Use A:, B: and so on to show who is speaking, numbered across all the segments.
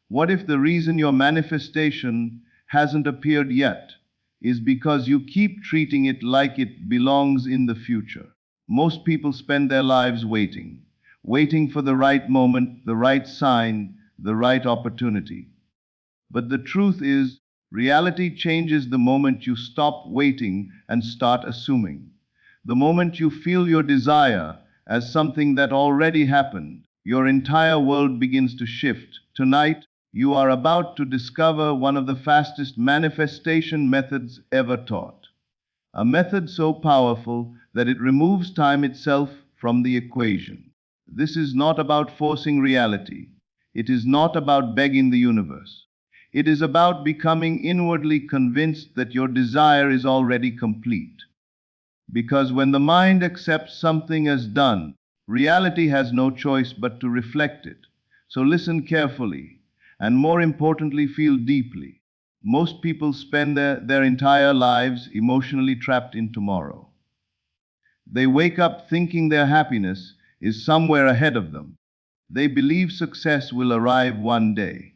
A: What if the reason your manifestation hasn't appeared yet is because you keep treating it like it belongs in the future? Most people spend their lives waiting for the right moment, the right sign, the right opportunity. But the truth is, reality changes the moment you stop waiting and start assuming. The moment you feel your desire as something that already happened, your entire world begins to shift. Tonight, you are about to discover one of the fastest manifestation methods ever taught. A method so powerful that it removes time itself from the equation. This is not about forcing reality. It is not about begging the universe. It is about becoming inwardly convinced that your desire is already complete. Because when the mind accepts something as done, reality has no choice but to reflect it. So listen carefully, and more importantly, feel deeply. Most people spend their entire lives emotionally trapped in tomorrow. They wake up thinking their happiness is somewhere ahead of them. They believe success will arrive one day.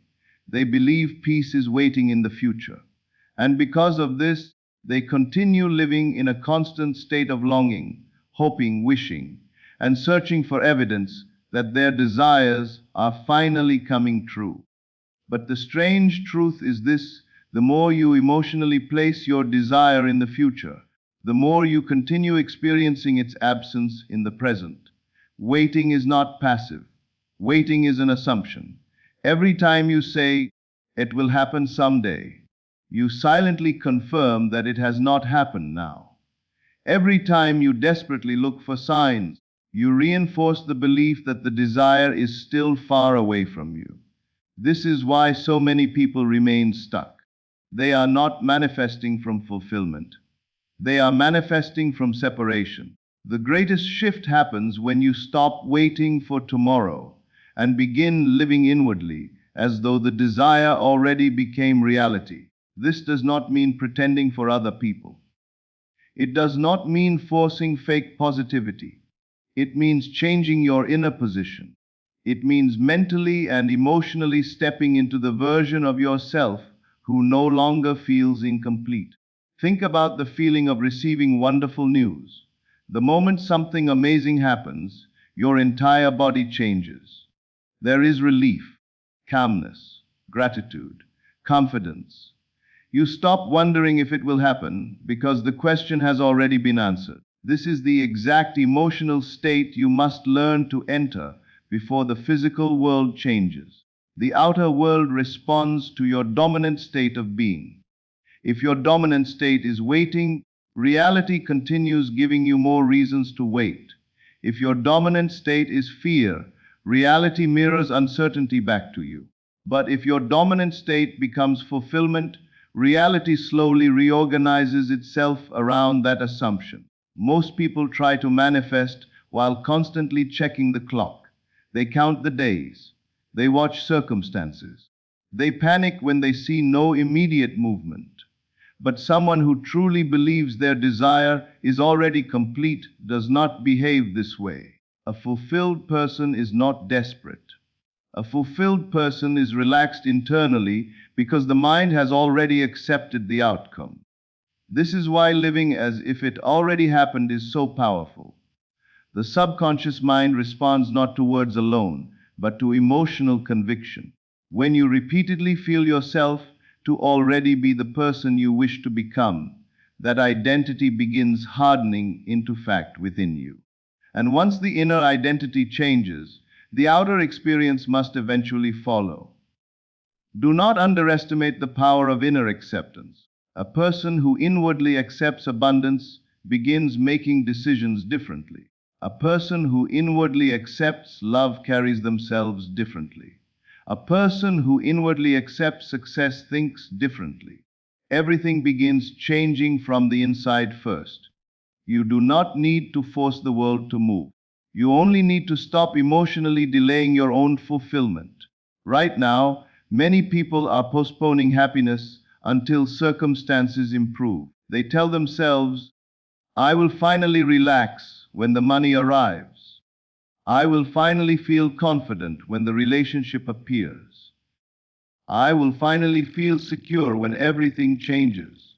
A: They believe peace is waiting in the future. And because of this, they continue living in a constant state of longing, hoping, wishing, and searching for evidence that their desires are finally coming true. But the strange truth is this: the more you emotionally place your desire in the future, the more you continue experiencing its absence in the present. Waiting is not passive. Waiting is an assumption. Every time you say, "It will happen someday," you silently confirm that it has not happened now. Every time you desperately look for signs, you reinforce the belief that the desire is still far away from you. This is why so many people remain stuck. They are not manifesting from fulfillment. They are manifesting from separation. The greatest shift happens when you stop waiting for tomorrow and begin living inwardly, as though the desire already became reality. This does not mean pretending for other people. It does not mean forcing fake positivity. It means changing your inner position. It means mentally and emotionally stepping into the version of yourself who no longer feels incomplete. Think about the feeling of receiving wonderful news. The moment something amazing happens, your entire body changes. There is relief, calmness, gratitude, confidence. You stop wondering if it will happen because the question has already been answered. This is the exact emotional state you must learn to enter before the physical world changes. The outer world responds to your dominant state of being. If your dominant state is waiting, reality continues giving you more reasons to wait. If your dominant state is fear, reality mirrors uncertainty back to you. But if your dominant state becomes fulfillment, reality slowly reorganizes itself around that assumption. Most people try to manifest while constantly checking the clock. They count the days. They watch circumstances. They panic when they see no immediate movement. But someone who truly believes their desire is already complete does not behave this way. A fulfilled person is not desperate. A fulfilled person is relaxed internally because the mind has already accepted the outcome. This is why living as if it already happened is so powerful. The subconscious mind responds not to words alone, but to emotional conviction. When you repeatedly feel yourself to already be the person you wish to become, that identity begins hardening into fact within you. And once the inner identity changes, the outer experience must eventually follow. Do not underestimate the power of inner acceptance. A person who inwardly accepts abundance begins making decisions differently. A person who inwardly accepts love carries themselves differently. A person who inwardly accepts success thinks differently. Everything begins changing from the inside first. You do not need to force the world to move. You only need to stop emotionally delaying your own fulfillment. Right now, many people are postponing happiness until circumstances improve. They tell themselves, "I will finally relax when the money arrives. I will finally feel confident when the relationship appears." I will finally feel secure when everything changes.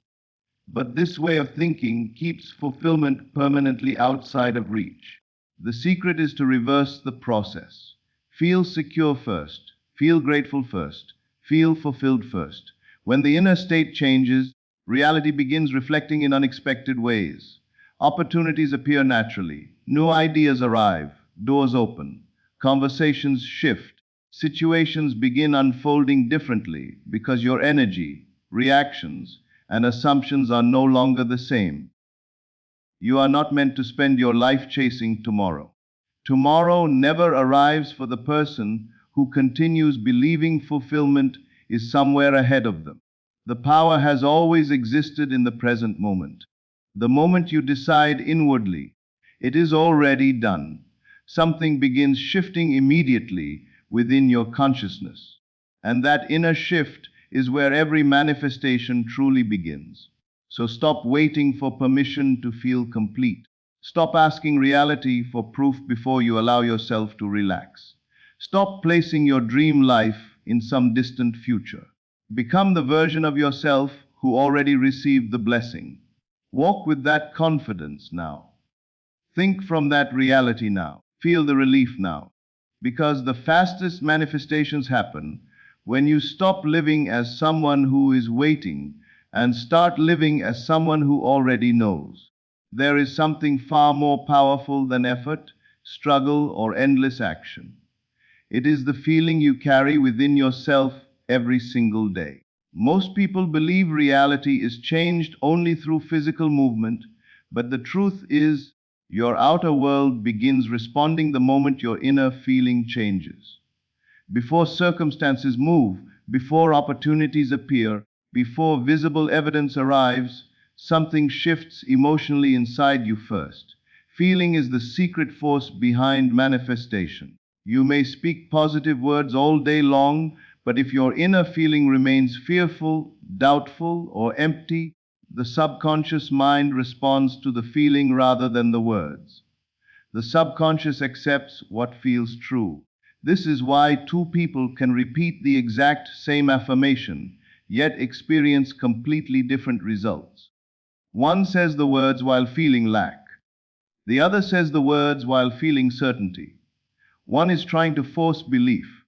A: But this way of thinking keeps fulfillment permanently outside of reach. The secret is to reverse the process. Feel secure first, feel grateful first, feel fulfilled first. When the inner state changes, reality begins reflecting in unexpected ways. Opportunities appear naturally, new ideas arrive, doors open, conversations shift, situations begin unfolding differently because your energy, reactions, and assumptions are no longer the same. You are not meant to spend your life chasing tomorrow. Tomorrow never arrives for the person who continues believing fulfillment is somewhere ahead of them. The power has always existed in the present moment. The moment you decide inwardly, it is already done. Something begins shifting immediately within your consciousness. And that inner shift is where every manifestation truly begins. So stop waiting for permission to feel complete. Stop asking reality for proof before you allow yourself to relax. Stop placing your dream life in some distant future. Become the version of yourself who already received the blessing. Walk with that confidence now. Think from that reality now. Feel the relief now. Because the fastest manifestations happen when you stop living as someone who is waiting and start living as someone who already knows. There is something far more powerful than effort, struggle, or endless action. It is the feeling you carry within yourself every single day. Most people believe reality is changed only through physical movement, but the truth is, your outer world begins responding the moment your inner feeling changes. Before circumstances move, before opportunities appear, before visible evidence arrives, something shifts emotionally inside you first. Feeling is the secret force behind manifestation. You may speak positive words all day long, but if your inner feeling remains fearful, doubtful, or empty, the subconscious mind responds to the feeling rather than the words. The subconscious accepts what feels true. This is why two people can repeat the exact same affirmation, yet experience completely different results. One says the words while feeling lack. The other says the words while feeling certainty. One is trying to force belief.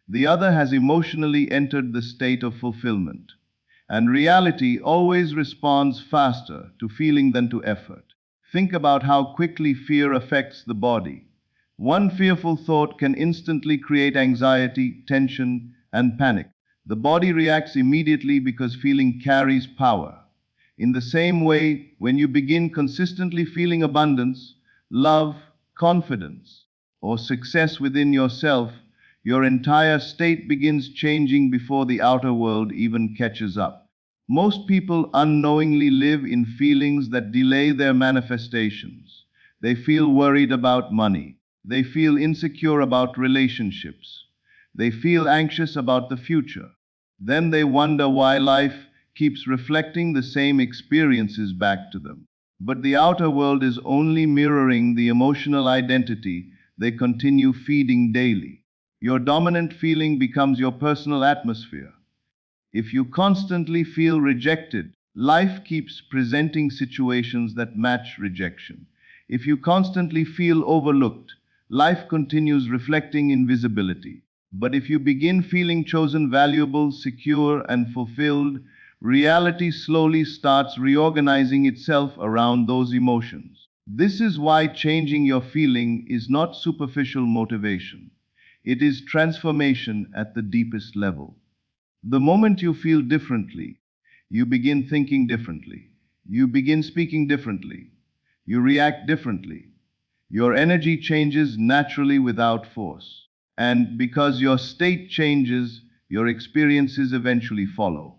A: The other has emotionally entered the state of fulfillment. And reality always responds faster to feeling than to effort. Think about how quickly fear affects the body. One fearful thought can instantly create anxiety, tension, and panic. The body reacts immediately because feeling carries power. In the same way, when you begin consistently feeling abundance, love, confidence, or success within yourself, your entire state begins changing before the outer world even catches up. Most people unknowingly live in feelings that delay their manifestations. They feel worried about money. They feel insecure about relationships. They feel anxious about the future. Then they wonder why life keeps reflecting the same experiences back to them. But the outer world is only mirroring the emotional identity they continue feeding daily. Your dominant feeling becomes your personal atmosphere. If you constantly feel rejected, life keeps presenting situations that match rejection. If you constantly feel overlooked, life continues reflecting invisibility. But if you begin feeling chosen, valuable, secure, and fulfilled, reality slowly starts reorganizing itself around those emotions. This is why changing your feeling is not superficial motivation. It is transformation at the deepest level. The moment you feel differently, you begin thinking differently. You begin speaking differently. You react differently. Your energy changes naturally without force. And because your state changes, your experiences eventually follow.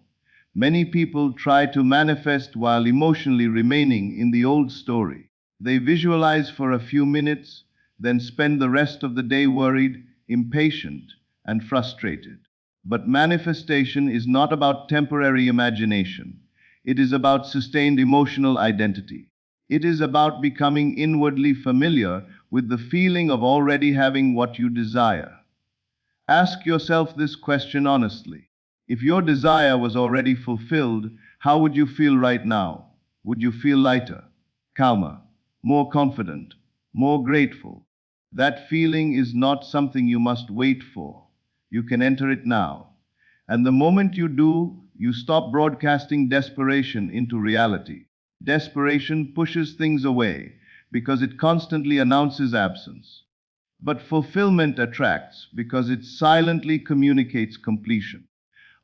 A: Many people try to manifest while emotionally remaining in the old story. They visualize for a few minutes, then spend the rest of the day worried, impatient, and frustrated. But manifestation is not about temporary imagination. It is about sustained emotional identity. It is about becoming inwardly familiar with the feeling of already having what you desire. Ask yourself this question honestly. If your desire was already fulfilled, how would you feel right now? Would you feel lighter, calmer, more confident, more grateful? That feeling is not something you must wait for. You can enter it now. And the moment you do, you stop broadcasting desperation into reality. Desperation pushes things away because it constantly announces absence. But fulfillment attracts because it silently communicates completion.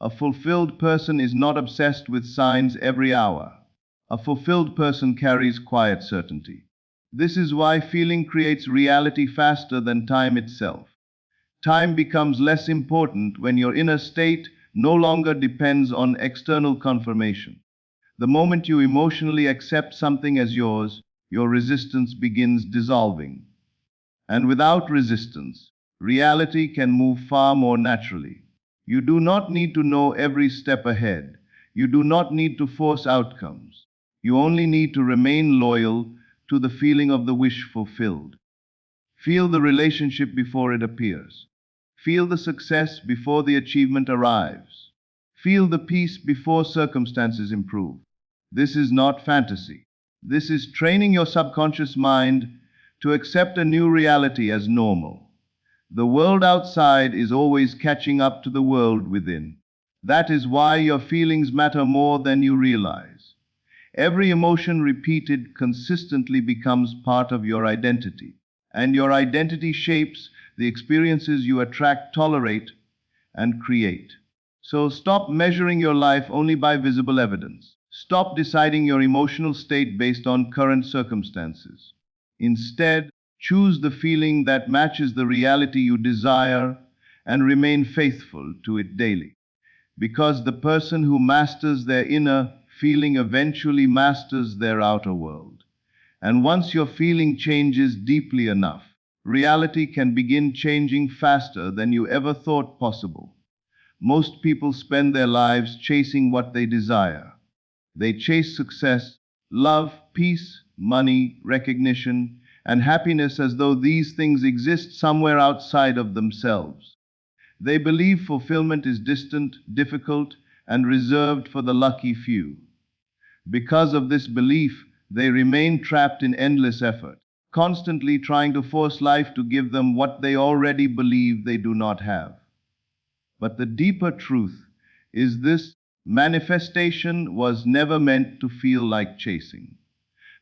A: A fulfilled person is not obsessed with signs every hour. A fulfilled person carries quiet certainty. This is why feeling creates reality faster than time itself. Time becomes less important when your inner state no longer depends on external confirmation. The moment you emotionally accept something as yours, your resistance begins dissolving. And without resistance, reality can move far more naturally. You do not need to know every step ahead. You do not need to force outcomes. You only need to remain loyal to the feeling of the wish fulfilled. Feel the relationship before it appears. Feel the success before the achievement arrives. Feel the peace before circumstances improve. This is not fantasy. This is training your subconscious mind to accept a new reality as normal. The world outside is always catching up to the world within. That is why your feelings matter more than you realize. Every emotion repeated consistently becomes part of your identity, and your identity shapes the experiences you attract, tolerate, and create. So stop measuring your life only by visible evidence. Stop deciding your emotional state based on current circumstances. Instead, choose the feeling that matches the reality you desire and remain faithful to it daily. Because the person who masters their inner feeling eventually masters their outer world. And once your feeling changes deeply enough, reality can begin changing faster than you ever thought possible. Most people spend their lives chasing what they desire. They chase success, love, peace, money, recognition, and happiness as though these things exist somewhere outside of themselves. They believe fulfillment is distant, difficult, and reserved for the lucky few. Because of this belief, they remain trapped in endless effort, constantly trying to force life to give them what they already believe they do not have. But the deeper truth is this: manifestation was never meant to feel like chasing.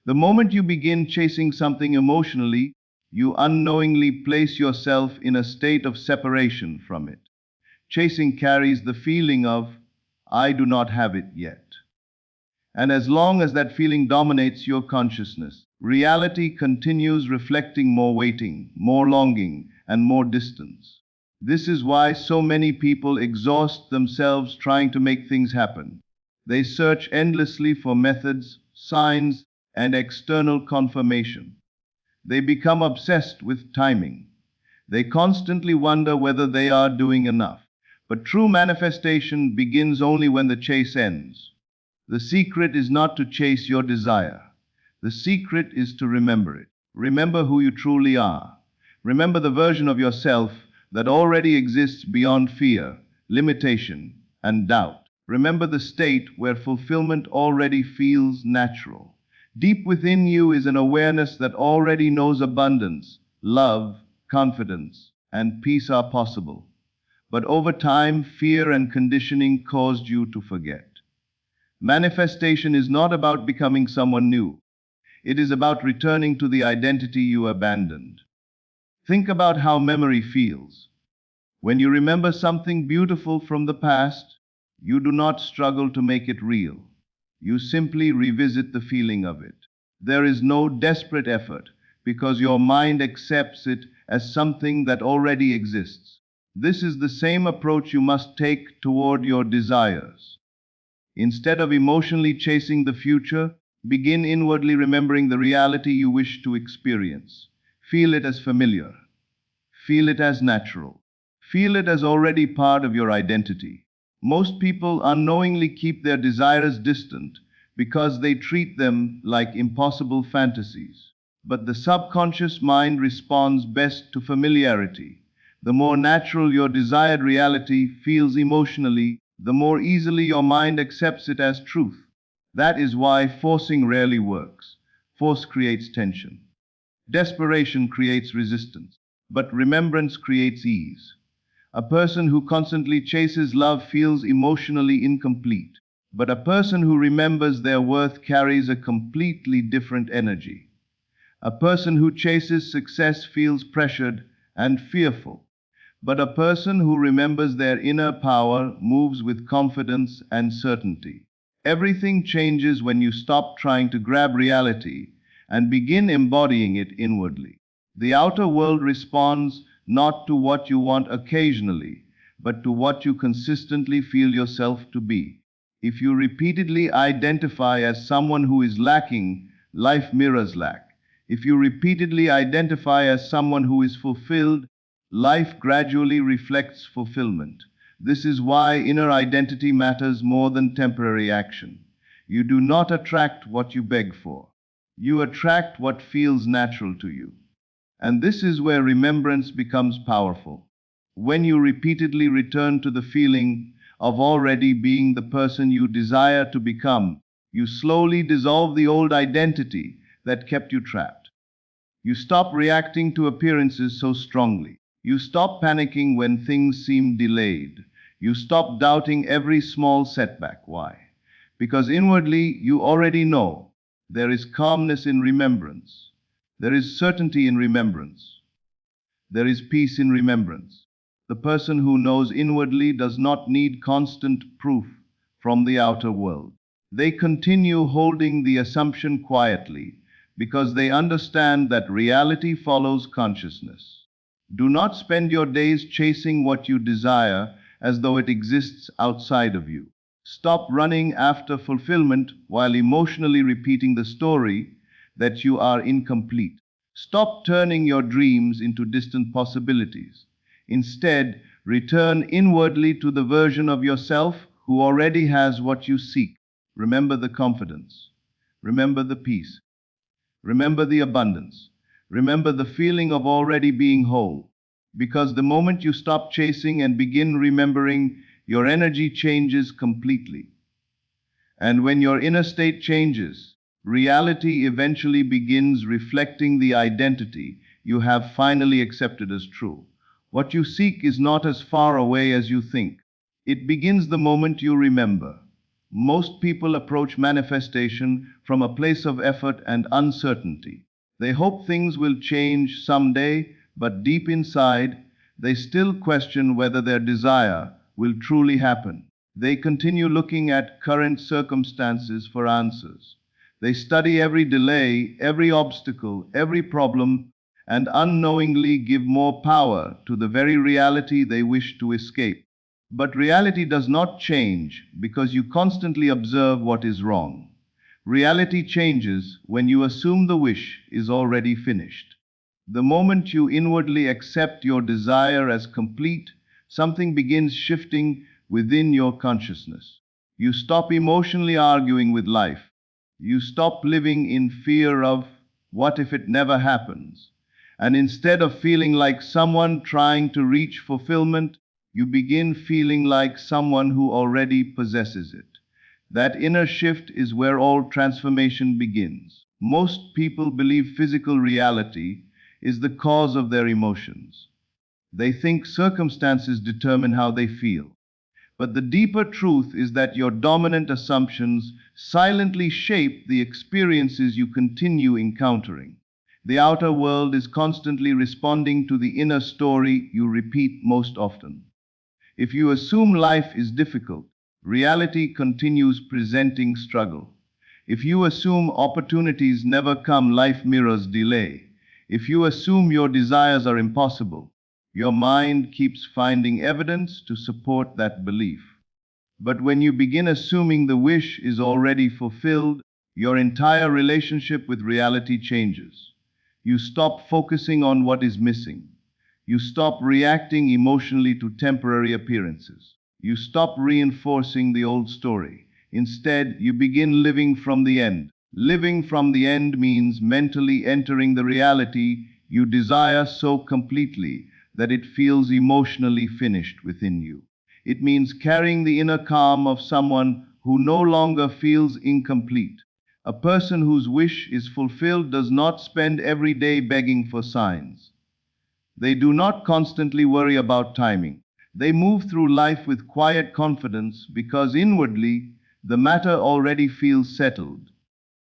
A: The moment you begin chasing something emotionally, you unknowingly place yourself in a state of separation from it. Chasing carries the feeling of, I do not have it yet. And as long as that feeling dominates your consciousness, reality continues reflecting more waiting, more longing, and more distance. This is why so many people exhaust themselves trying to make things happen. They search endlessly for methods, signs, and external confirmation. They become obsessed with timing. They constantly wonder whether they are doing enough. But true manifestation begins only when the chase ends. The secret is not to chase your desire. The secret is to remember it. Remember who you truly are. Remember the version of yourself that already exists beyond fear, limitation, and doubt. Remember the state where fulfillment already feels natural. Deep within you is an awareness that already knows abundance, love, confidence, and peace are possible. But over time, fear and conditioning caused you to forget. Manifestation is not about becoming someone new. It is about returning to the identity you abandoned. Think about how memory feels. When you remember something beautiful from the past, you do not struggle to make it real. You simply revisit the feeling of it. There is no desperate effort because your mind accepts it as something that already exists. This is the same approach you must take toward your desires. Instead of emotionally chasing the future, begin inwardly remembering the reality you wish to experience. Feel it as familiar. Feel it as natural. Feel it as already part of your identity. Most people unknowingly keep their desires distant because they treat them like impossible fantasies. But the subconscious mind responds best to familiarity. The more natural your desired reality feels emotionally, the more easily your mind accepts it as truth. That is why forcing rarely works. Force creates tension. Desperation creates resistance. But remembrance creates ease. A person who constantly chases love feels emotionally incomplete. But a person who remembers their worth carries a completely different energy. A person who chases success feels pressured and fearful. But a person who remembers their inner power moves with confidence and certainty. Everything changes when you stop trying to grab reality and begin embodying it inwardly. The outer world responds not to what you want occasionally, but to what you consistently feel yourself to be. If you repeatedly identify as someone who is lacking, life mirrors lack. If you repeatedly identify as someone who is fulfilled, life gradually reflects fulfillment. This is why inner identity matters more than temporary action. You do not attract what you beg for. You attract what feels natural to you. And this is where remembrance becomes powerful. When you repeatedly return to the feeling of already being the person you desire to become, you slowly dissolve the old identity that kept you trapped. You stop reacting to appearances so strongly. You stop panicking when things seem delayed. You stop doubting every small setback. Why? Because inwardly you already know there is calmness in remembrance. There is certainty in remembrance. There is peace in remembrance. The person who knows inwardly does not need constant proof from the outer world. They continue holding the assumption quietly because they understand that reality follows consciousness. Do not spend your days chasing what you desire as though it exists outside of you. Stop running after fulfillment while emotionally repeating the story that you are incomplete. Stop turning your dreams into distant possibilities. Instead, return inwardly to the version of yourself who already has what you seek. Remember the confidence. Remember the peace. Remember the abundance. Remember the feeling of already being whole. Because the moment you stop chasing and begin remembering, your energy changes completely. And when your inner state changes, reality eventually begins reflecting the identity you have finally accepted as true. What you seek is not as far away as you think. It begins the moment you remember. Most people approach manifestation from a place of effort and uncertainty. They hope things will change someday, but deep inside, they still question whether their desire will truly happen. They continue looking at current circumstances for answers. They study every delay, every obstacle, every problem, and unknowingly give more power to the very reality they wish to escape. But reality does not change because you constantly observe what is wrong. Reality changes when you assume the wish is already finished. The moment you inwardly accept your desire as complete, something begins shifting within your consciousness. You stop emotionally arguing with life. You stop living in fear of what if it never happens. And instead of feeling like someone trying to reach fulfillment, you begin feeling like someone who already possesses it. That inner shift is where all transformation begins. Most people believe physical reality is the cause of their emotions. They think circumstances determine how they feel. But the deeper truth is that your dominant assumptions silently shape the experiences you continue encountering. The outer world is constantly responding to the inner story you repeat most often. If you assume life is difficult, reality continues presenting struggle. If you assume opportunities never come, life mirrors delay. If you assume your desires are impossible, your mind keeps finding evidence to support that belief. But when you begin assuming the wish is already fulfilled, your entire relationship with reality changes. You stop focusing on what is missing. You stop reacting emotionally to temporary appearances. You stop reinforcing the old story. Instead, you begin living from the end. Living from the end means mentally entering the reality you desire so completely that it feels emotionally finished within you. It means carrying the inner calm of someone who no longer feels incomplete. A person whose wish is fulfilled does not spend every day begging for signs. They do not constantly worry about timing. They move through life with quiet confidence because inwardly the matter already feels settled.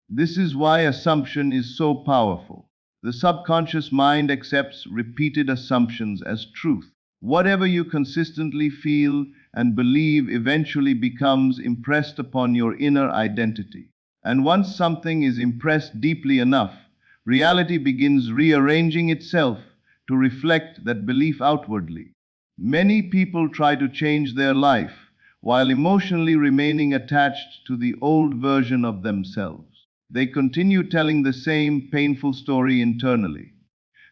A: This is why assumption is so powerful. The subconscious mind accepts repeated assumptions as truth. Whatever you consistently feel and believe eventually becomes impressed upon your inner identity. And once something is impressed deeply enough, reality begins rearranging itself to reflect that belief outwardly. Many people try to change their life while emotionally remaining attached to the old version of themselves. They continue telling the same painful story internally.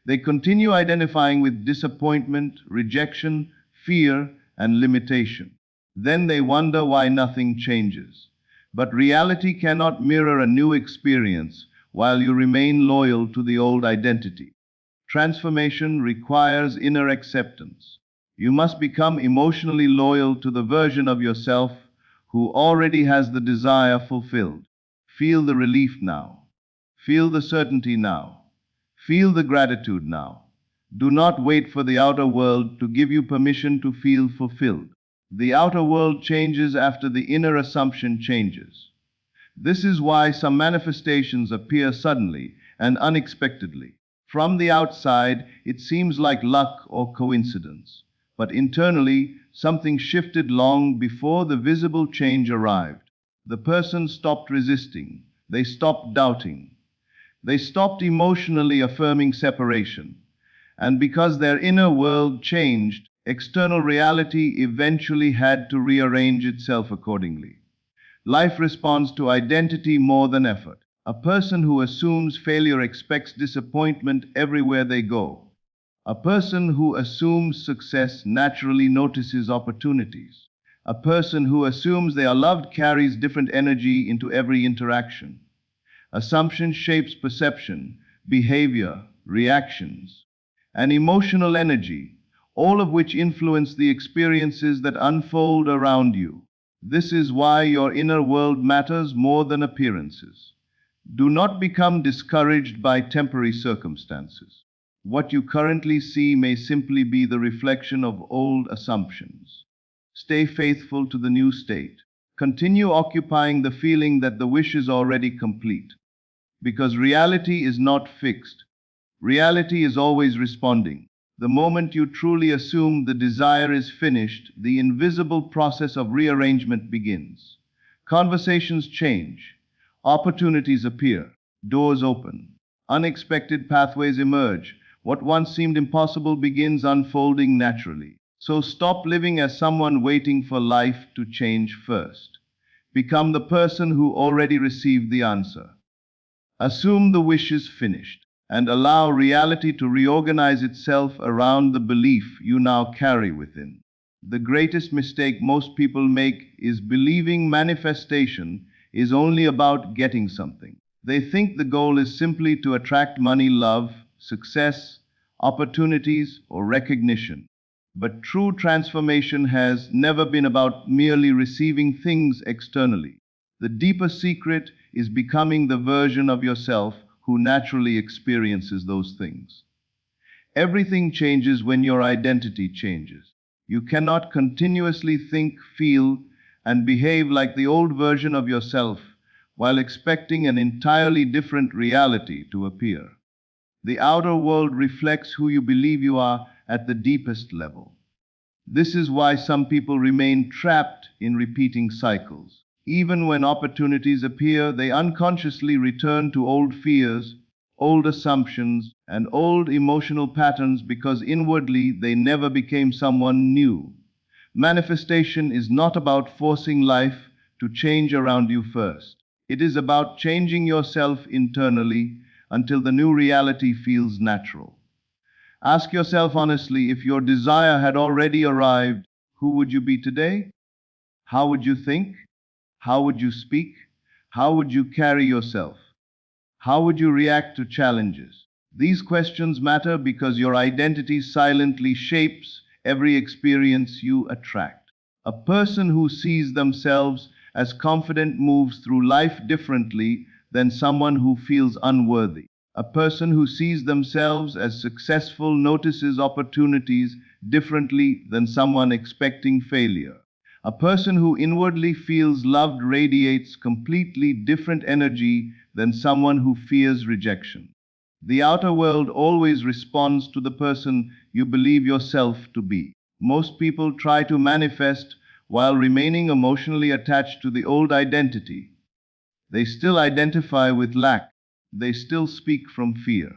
A: They continue identifying with disappointment, rejection, fear, and limitation. Then they wonder why nothing changes. But reality cannot mirror a new experience while you remain loyal to the old identity. Transformation requires inner acceptance. You must become emotionally loyal to the version of yourself who already has the desire fulfilled. Feel the relief now. Feel the certainty now. Feel the gratitude now. Do not wait for the outer world to give you permission to feel fulfilled. The outer world changes after the inner assumption changes. This is why some manifestations appear suddenly and unexpectedly. From the outside, it seems like luck or coincidence. But internally, something shifted long before the visible change arrived. The person stopped resisting. They stopped doubting. They stopped emotionally affirming separation. And because their inner world changed, external reality eventually had to rearrange itself accordingly. Life responds to identity more than effort. A person who assumes failure expects disappointment everywhere they go. A person who assumes success naturally notices opportunities. A person who assumes they are loved carries different energy into every interaction. Assumption shapes perception, behavior, reactions, and emotional energy, all of which influence the experiences that unfold around you. This is why your inner world matters more than appearances. Do not become discouraged by temporary circumstances. What you currently see may simply be the reflection of old assumptions. Stay faithful to the new state. Continue occupying the feeling that the wish is already complete. Because reality is not fixed. Reality is always responding. The moment you truly assume the desire is finished, the invisible process of rearrangement begins. Conversations change. Opportunities appear. Doors open. Unexpected pathways emerge. What once seemed impossible begins unfolding naturally. So stop living as someone waiting for life to change first. Become the person who already received the answer. Assume the wish is finished, and allow reality to reorganize itself around the belief you now carry within. The greatest mistake most people make is believing manifestation is only about getting something. They think the goal is simply to attract money, love, success, opportunities, or recognition. But true transformation has never been about merely receiving things externally. The deeper secret is becoming the version of yourself who naturally experiences those things. Everything changes when your identity changes. You cannot continuously think, feel, and behave like the old version of yourself while expecting an entirely different reality to appear. The outer world reflects who you believe you are at the deepest level. This is why some people remain trapped in repeating cycles. Even when opportunities appear, they unconsciously return to old fears, old assumptions, and old emotional patterns because inwardly they never became someone new. Manifestation is not about forcing life to change around you first. It is about changing yourself internally until the new reality feels natural. Ask yourself honestly, if your desire had already arrived, who would you be today? How would you think? How would you speak? How would you carry yourself? How would you react to challenges? These questions matter because your identity silently shapes every experience you attract. A person who sees themselves as confident moves through life differently than someone who feels unworthy. A person who sees themselves as successful notices opportunities differently than someone expecting failure. A person who inwardly feels loved radiates completely different energy than someone who fears rejection. The outer world always responds to the person you believe yourself to be. Most people try to manifest while remaining emotionally attached to the old identity. They still identify with lack. They still speak from fear.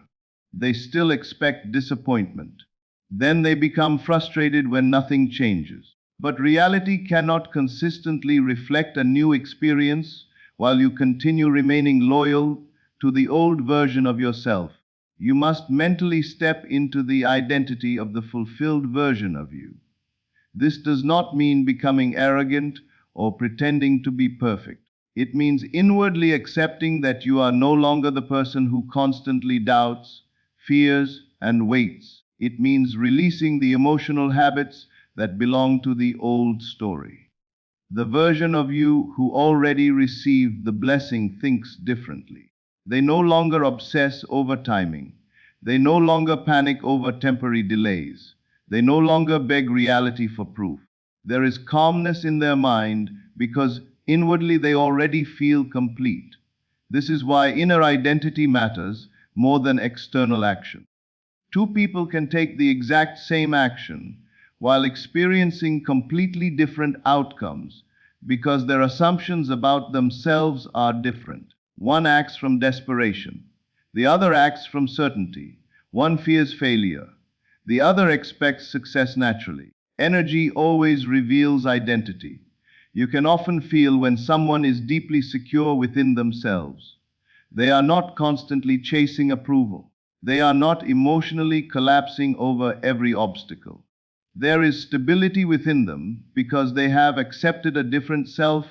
A: They still expect disappointment. Then they become frustrated when nothing changes. But reality cannot consistently reflect a new experience while you continue remaining loyal to the old version of yourself. You must mentally step into the identity of the fulfilled version of you. This does not mean becoming arrogant or pretending to be perfect. It means inwardly accepting that you are no longer the person who constantly doubts, fears, and waits. It means releasing the emotional habits that belong to the old story. The version of you who already received the blessing thinks differently. They no longer obsess over timing. They no longer panic over temporary delays. They no longer beg reality for proof. There is calmness in their mind because inwardly they already feel complete. This is why inner identity matters more than external action. Two people can take the exact same action while experiencing completely different outcomes because their assumptions about themselves are different. One acts from desperation, the other acts from certainty. One fears failure, the other expects success naturally. Energy always reveals identity. You can often feel when someone is deeply secure within themselves. They are not constantly chasing approval. They are not emotionally collapsing over every obstacle. There is stability within them because they have accepted a different self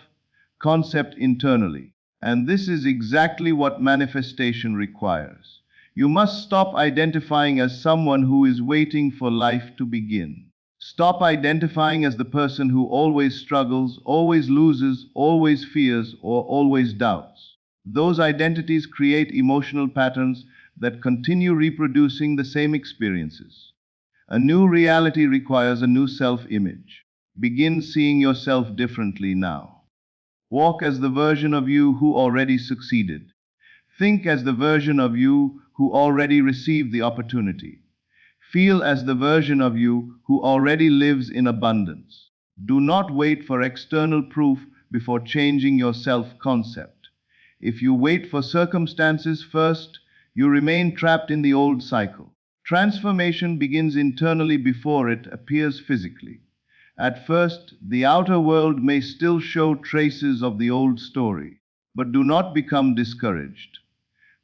A: concept internally. And this is exactly what manifestation requires. You must stop identifying as someone who is waiting for life to begin. Stop identifying as the person who always struggles, always loses, always fears, or always doubts. Those identities create emotional patterns that continue reproducing the same experiences. A new reality requires a new self-image. Begin seeing yourself differently now. Walk as the version of you who already succeeded. Think as the version of you who already received the opportunity. Feel as the version of you who already lives in abundance. Do not wait for external proof before changing your self-concept. If you wait for circumstances first, you remain trapped in the old cycle. Transformation begins internally before it appears physically. At first, the outer world may still show traces of the old story, but do not become discouraged.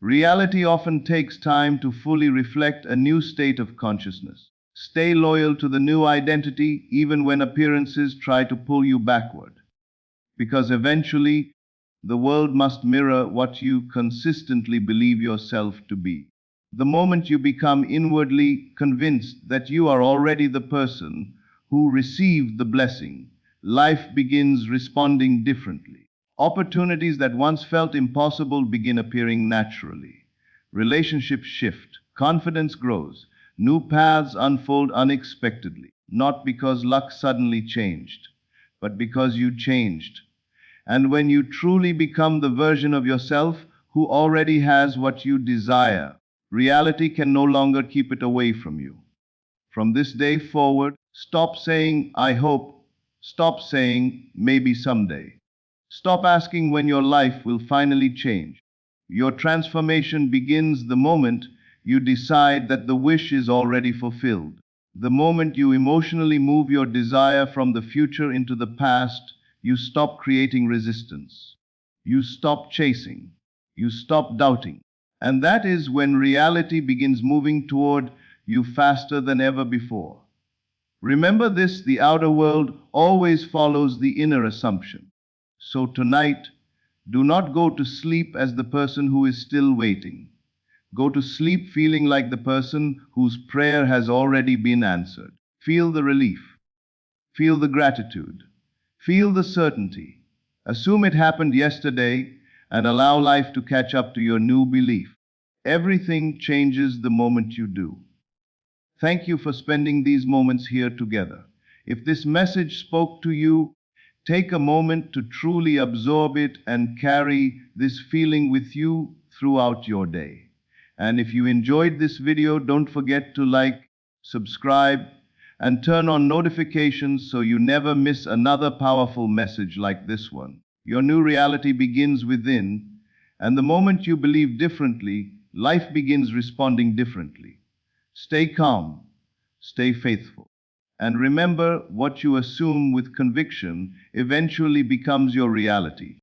A: Reality often takes time to fully reflect a new state of consciousness. Stay loyal to the new identity even when appearances try to pull you backward, because eventually the world must mirror what you consistently believe yourself to be. The moment you become inwardly convinced that you are already the person who received the blessing, life begins responding differently. Opportunities that once felt impossible begin appearing naturally. Relationships shift, confidence grows, new paths unfold unexpectedly, not because luck suddenly changed, but because you changed. And when you truly become the version of yourself who already has what you desire, reality can no longer keep it away from you. From this day forward, stop saying, I hope. Stop saying, maybe someday. Stop asking when your life will finally change. Your transformation begins the moment you decide that the wish is already fulfilled. The moment you emotionally move your desire from the future into the past, you stop creating resistance. You stop chasing. You stop doubting. And that is when reality begins moving toward you faster than ever before. Remember this: the outer world always follows the inner assumption. So tonight, do not go to sleep as the person who is still waiting. Go to sleep feeling like the person whose prayer has already been answered. Feel the relief. Feel the gratitude. Feel the certainty. Assume it happened yesterday and allow life to catch up to your new belief. Everything changes the moment you do. Thank you for spending these moments here together. If this message spoke to you, take a moment to truly absorb it and carry this feeling with you throughout your day. And if you enjoyed this video, don't forget to like, subscribe, and turn on notifications so you never miss another powerful message like this one. Your new reality begins within, and the moment you believe differently, life begins responding differently. Stay calm, stay faithful, and remember, what you assume with conviction eventually becomes your reality.